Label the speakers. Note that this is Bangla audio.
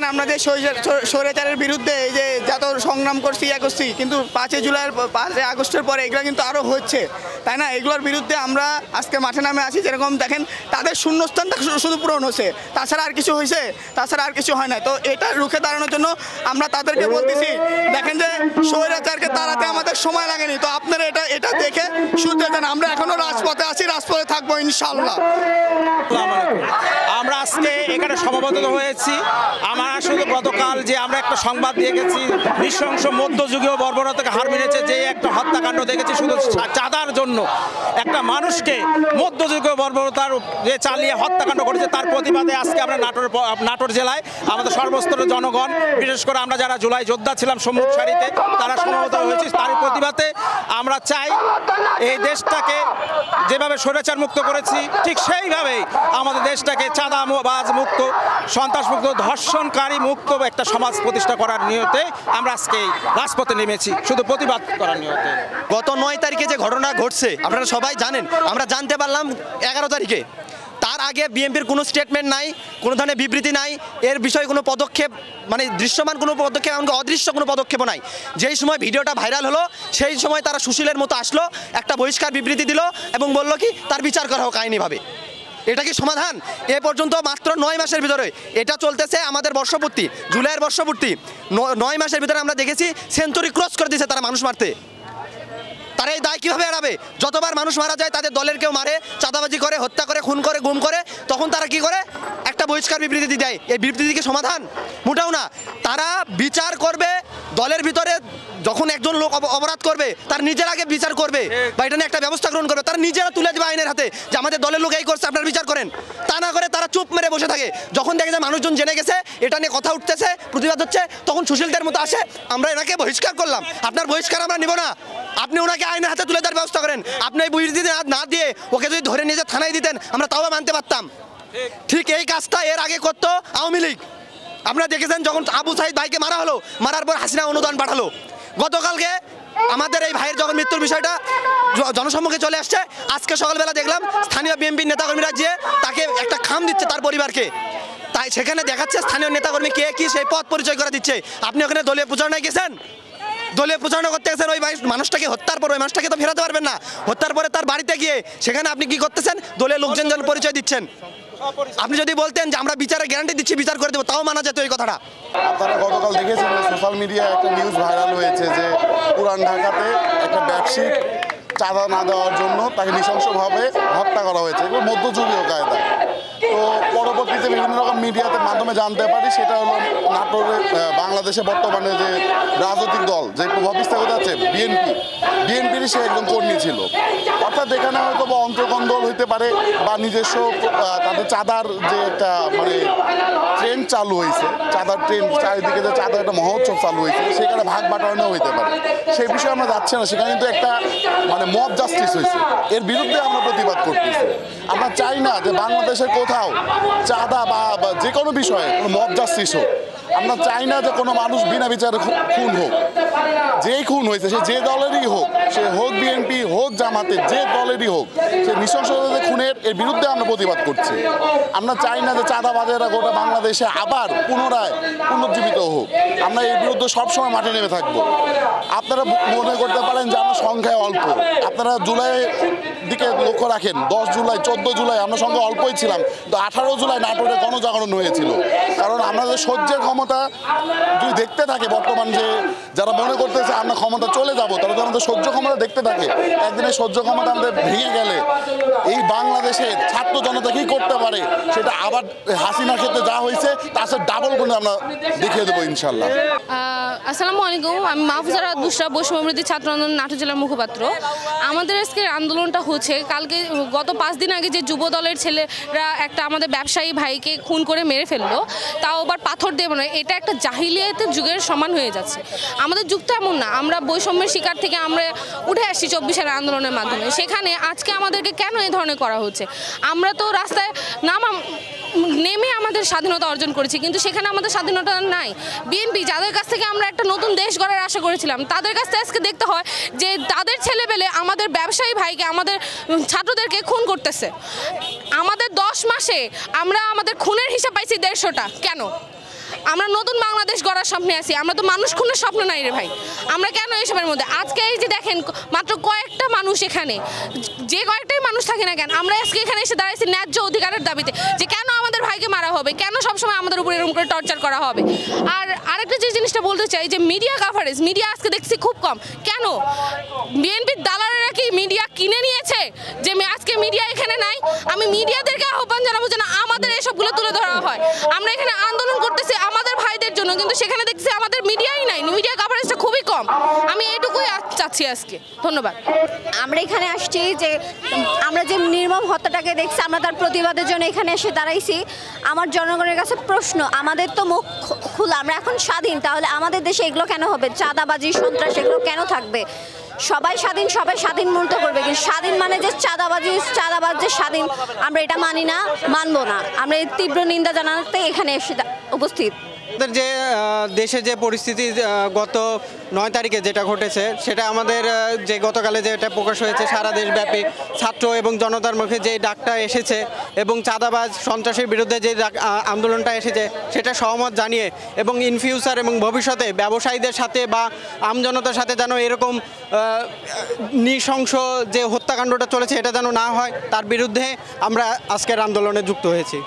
Speaker 1: দেখেন আমরা যে স্বৈরাচারের বিরুদ্ধে এই যে যত সংগ্রাম করছি কিন্তু 5 আগস্টের পরে এগুলো কিন্তু আরও হচ্ছে, তাই না? এগুলোর বিরুদ্ধে আমরা আজকে মাঠে নামে আছি। যেরকম দেখেন তাদের শূন্যস্থানটা শুধু পূরণ হয়েছে, তাছাড়া আর কিছু হয়েছে? তাছাড়া আর কিছু হয় না। তো এটা রুখে দাঁড়ানোর জন্য আমরা তাদেরকে বলতেছি, দেখেন যে স্বৈরাচারকে তাড়াতে আমাদের সময় লাগেনি, তো আপনারা এটা দেখে শুনতে দেন। আমরা এখনো রাজপথে আছি, রাজপথে থাকবো ইনশাল্লাহ।
Speaker 2: আমরা আজকে এখানে সমাবেত হয়েছি। আমার আসলে গতকাল যে আমরা একটা সংবাদ দিয়ে গেছি, নৃশংস মধ্যযুগীয় বর্বরতাকে হার মেনেছে যে একটা হত্যাকাণ্ড দেখেছি শুধু চাঁদার জন্য একটা মানুষকে মধ্যযুগীয় বর্বরতার যে চালিয়ে হত্যাকাণ্ড করেছে, তার প্রতিবাদে আজকে আমরা নাটোর জেলায় আমাদের সর্বস্তরের জনগণ, বিশেষ করে আমরা যারা জুলাই যোদ্ধা ছিলাম সম্মুখ সারিতে, তারা সমাবেত হয়েছি। তার প্রতিবাদে আমরা চাই এই দেশটাকে যেভাবে স্বৈরাচার মুক্ত করেছি ঠিক সেইভাবেই আমাদের দেশটাকে চাঁদাবাজ মুক্ত, সন্ত্রাস মুক্ত, ধর্ষণকারী মুক্ত একটা সমাজ প্রতিষ্ঠা করার নিয়তে আমরা আজকে রাজপথে নেমেছি, শুধু প্রতিবাদ করার নিয়তে।
Speaker 3: গত 9 তারিখে যে ঘটনা ঘটছে আপনারা সবাই জানেন, আমরা জানতে পারলাম 11 তারিখে। তার আগে বিএনপির কোনো স্টেটমেন্ট নাই, কোনো ধরনের বিবৃতি নাই, এর বিষয়ে কোনো পদক্ষেপ মানে দৃশ্যমান কোনো পদক্ষেপ, এমনকি অদৃশ্য কোনো পদক্ষেপও নাই। যেই সময় ভিডিওটা ভাইরাল হলো সেই সময় তারা সুশীলের মতো আসলো, একটা বহিষ্কার বিবৃতি দিল এবং বলল কি তার বিচার করা হোক আইনিভাবে। এটা কি সমাধান? এ পর্যন্ত মাত্র 9 মাসের ভিতরে এটা চলতেছে আমাদের বর্ষপূর্তি, জুলাইয়ের বর্ষপূর্তি। 9 মাসের ভিতরে আমরা দেখেছি সেঞ্চুরি ক্রস করে দিয়েছে তারা মানুষ মারতে। তারা এই দায় কীভাবে এড়াবে? যতবার মানুষ মারা যায় তাদের দলের কেউ মারে, চাঁদাবাজি করে, হত্যা করে, খুন করে, গুম করে, তখন তারা কি করে? একটা বহিষ্কার বিবৃতি দেয়। এই বিবৃতি কি সমাধান? মোটেও না। তারা বিচার করবে দলের ভিতরে, যখন একজন লোক অপরাধ করবে তার নিজের আগে বিচার করবে বা এটা নিয়ে একটা ব্যবস্থা গ্রহণ করবে। তারা নিজেরা তুলে দেবে আইনের হাতে যে আমাদের দলের লোক এই করছে, আপনারা বিচার করেন। তা না করে তারা চুপ মেরে বসে থাকে। যখন দেখে যে মানুষজন জেনে গেছে, এটা নিয়ে কথা উঠতেছে, প্রতিবাদ হচ্ছে, তখন সুশীলদের মতো আসে, আমরা এনাকে বহিষ্কার করলাম। আপনার বহিষ্কার আমরা নিব না, আপনি ওনাকে আইনের হাতে তুলে দেওয়ার ব্যবস্থা করেন। আপনি এই বিবৃতি না দিয়ে ওকে যদি ধরে নিয়ে থানায় দিতেন আমরা তাও মানতে পারতাম। ঠিক এই কাজটা এর আগে করতো আওয়ামী লীগ। আপনারা দেখেছেন যখন আবু সাইদ ভাইকে মারা হলো, মারার পর হাসিনা অনুদান পাঠালো। গতকালকে আমাদের এই ভাইয়ের যখন মৃত্যুর বিষয়টা জনসম্মুখে চলে আসছে, আজকে সকালবেলা দেখলাম স্থানীয় বিএনপির নেতাকর্মীরা যে তাকে একটা খাম দিচ্ছে তার পরিবারকে। তাই সেখানে দেখাচ্ছে স্থানীয় নেতাকর্মী কে কি সেই পথ পরিচয় করে দিচ্ছে। আপনি ওখানে দলীয় প্রচারণায় গেছেন, দলীয় প্রচারণা করতে গেছেন, ওই মানুষটাকে হত্যার পর ওই মানুষটাকে তো ফেরাতে পারবেন না। হত্যার পরে তার বাড়িতে গিয়ে সেখানে আপনি কি করতেছেন? দলীয় লোকজন পরিচয় দিচ্ছেন। আপনি যদি বলতেন যে আমরা বিচারের গ্যারান্টি দিচ্ছি, বিচার করে দেবো, তাও মানা যেত এই কথাটা।
Speaker 4: আপনারা গতকাল দেখেছেন সোশ্যাল মিডিয়ায় একটা নিউজ ভাইরাল হয়েছে যে পুরান ঢাকাতে একটা ব্যবসায়িক চাঁদা না দেওয়ার জন্য তাকে নৃশংসভাবে হত্যা করা হয়েছে, এগুলো মধ্যযুগীয় কায়দা। তো পরবর্তীতে বিভিন্ন রকম মিডিয়াতে মাধ্যমে জানতে পারি সেটা হলো নাটোরে বাংলাদেশে বর্তমানে যে রাজনৈতিক দল যে প্রভাব বিস্তার করতে যাচ্ছে বিএনপির সে একজন কর্মী ছিল। অর্থাৎ এখানে হয়তো বা অন্তর্কন্দল হইতে পারে বা নিজস্ব তাদের চাঁদার যে একটা মানে ট্রেন্ড চালু হয়েছে, চাঁদার ট্রেন্ড, চারিদিকে যে চাঁদার একটা মহোৎসব চালু হয়েছে, সেখানে ভাগ বাটানো হইতে পারে। সেই বিষয়ে আমরা যাচ্ছি না, সেখানে কিন্তু একটা মানে মব জাস্টিস হয়েছে, এর বিরুদ্ধে আমরা প্রতিবাদ করতেছি। আমরা চাই না যে বাংলাদেশের কোথাও চাঁদা বা যে কোনো বিষয়ে কোনো মব জাস্টিস হোক। আমরা চাই না যে কোনো মানুষ বিনা বিচারে খুন হোক। যেই খুন হয়েছে সে যে দলেরই হোক, সে হোক বিএনপি হোক জামাতে, যে দলেরই হোক, সে নৃশংসভাবে খুনের এর বিরুদ্ধে আমরা প্রতিবাদ করছি। আমরা চাই না যে চাঁদাবাজেরা গোটা বাংলাদেশে আবার পুনরায় পুনর্জীবিত হোক। আমরা এর বিরুদ্ধে সবসময় মাঠে নেমে থাকবো। আপনারা মনে করতে পারেন যে আমরা সংখ্যায় অল্প, আপনারা জুলাইয়ের দিকে লক্ষ্য রাখেন, 10 জুলাই 14 জুলাই আমরা সংখ্যা অল্পই ছিলাম, কিন্তু 18 জুলাই নাটোরে গণজাগরণ হয়েছিল। কারণ আমাদের সহ্যের ক্ষমতা যদি দেখতে থাকে, বর্তমান যে যারা মনে করতেছে আমরা ক্ষমতা চলে যাব, তারা যদি আমাদের সহ্য ক্ষমতা দেখতে থাকে, একদিনের সহ্য ক্ষমতা আমাদের ভেঙে গেলে এই বাংলাদেশের ছাত্র জনতা কি করতে পারে সেটা আবার হাসিনার ক্ষেত্রে যা হয়েছে তার সাথে ডাবল করে আমরা দেখিয়ে দেবো ইনশাল্লাহ।
Speaker 5: আসসালামু আলাইকুম, আমি মাহফুজা বুশরা, বৈষম্যবিরোধী ছাত্র আন্দোলন নাটোর জেলার মুখপাত্র। আমাদের আজকের আন্দোলনটা হচ্ছে কালকে গত 5 দিন আগে যে যুব দলের ছেলেরা একটা আমাদের ব্যবসায়ী ভাইকে খুন করে মেরে ফেললো, তাও আবার পাথর দেব না, এটা একটা জাহিলিয়াতের যুগের সমান হয়ে যাচ্ছে। আমাদের যুগ তো এমন না, আমরা বৈষম্যের শিকার থেকে আমরা উঠে আসছি 24 আন্দোলনের মাধ্যমে। সেখানে আজকে আমাদেরকে কেন এই ধরনের করা হচ্ছে? আমরা তো রাস্তায় নেমে আমাদের স্বাধীনতা অর্জন করেছি, কিন্তু সেখানে আমাদের স্বাধীনতা নাই। বিএনপি যাদের কাছ থেকে আমরা একটা নতুন দেশ গড়ার আশা করেছিলাম, তাদের কাছ থেকে আজকে দেখতে হয় যে তাদের ছেলেবেলে আমাদের ব্যবসায়ী ভাইকে, আমাদের ছাত্রদেরকে খুন করতেছে। আমাদের 10 মাসে আমরা আমাদের খুনের হিসাব পাইছি 150টা। কেন? আমরা নতুন বাংলাদেশ গড়ার স্বপ্নে আছি, আমরা তো মানুষ খুনের স্বপ্ন নাই রে ভাই। আমরা কেন এসবের মধ্যে? আজকে এই যে দেখেন মাত্র কয়েকটা মানুষ এখানে, যে কয়েকটাই মানুষ থাকে না কেন, আমরা আজকে এখানে এসে দাঁড়াইছি ন্যায্য অধিকারের দাবিতে, যে কেন আমাদের ভাইকে মারা হবে, কেন সবসময় আমাদের উপর এরকম করে টর্চার করা হবে। আর আরেকটা যে জিনিসটা বলতে চাই, যে মিডিয়া কাভারেজ, মিডিয়া আজকে দেখছি খুব কম। কেন? বিএনপির দালালেরা কি মিডিয়া কিনে নিয়েছে যে আজকে মিডিয়া এখানে নাই? আমি মিডিয়াদেরকে আহ্বান জানাবো যেন আমাদের এসবগুলো তুলে ধরা হয়। আমরা এখানে আন্দোলন করতেছি আমাদের ভাইদের জন্য, কিন্তু সেখানে দেখছি আমাদের মিডিয়াই নাই, মিডিয়া কাভারেজটা খুবই কম। আমি এটুকুই চাচ্ছি আজকে। ধন্যবাদ।
Speaker 6: আমরা এখানে আসছি যে আমরা যে নির্মম হত্যাটাকে দেখছি, আমরা তার প্রতিবাদের জন্য এখানে এসে দাঁড়াইছি। আমার জনগণের কাছে প্রশ্ন, আমাদের তো মুখ খোলা, আমরা এখন স্বাধীন, তাহলে আমাদের দেশে এগুলো কেন হবে? চাঁদাবাজি, সন্ত্রাস এগুলো কেন থাকবে? সবাই স্বাধীন, সবাই স্বাধীন মূলত করবে, কিন্তু স্বাধীন মানে যে চাঁদাবাজ যে স্বাধীন, আমরা এটা মানি না, মানবো না। আমরা এই তীব্র নিন্দা জানাতে এখানে এসে উপস্থিত।
Speaker 7: আমাদের যে দেশে যে পরিস্থিতি গত 9 তারিখে যেটা ঘটেছে, সেটা আমাদের যে গতকালে যেটা প্রকাশ হয়েছে সারা দেশব্যাপী ছাত্র এবং জনতার মুখে যে ডাকটা এসেছে এবং চাঁদাবাজ সন্ত্রাসের বিরুদ্ধে যে আন্দোলনটা এসেছে, সেটা সহমত জানিয়ে এবং ইন ফিউচার এবং ভবিষ্যতে ব্যবসায়ীদের সাথে বা আমজনতার সাথে যেন এরকম নৃশংস যে হত্যাকাণ্ডটা চলেছে এটা যেন না হয়, তার বিরুদ্ধে আমরা আজকের আন্দোলনে যুক্ত হয়েছি।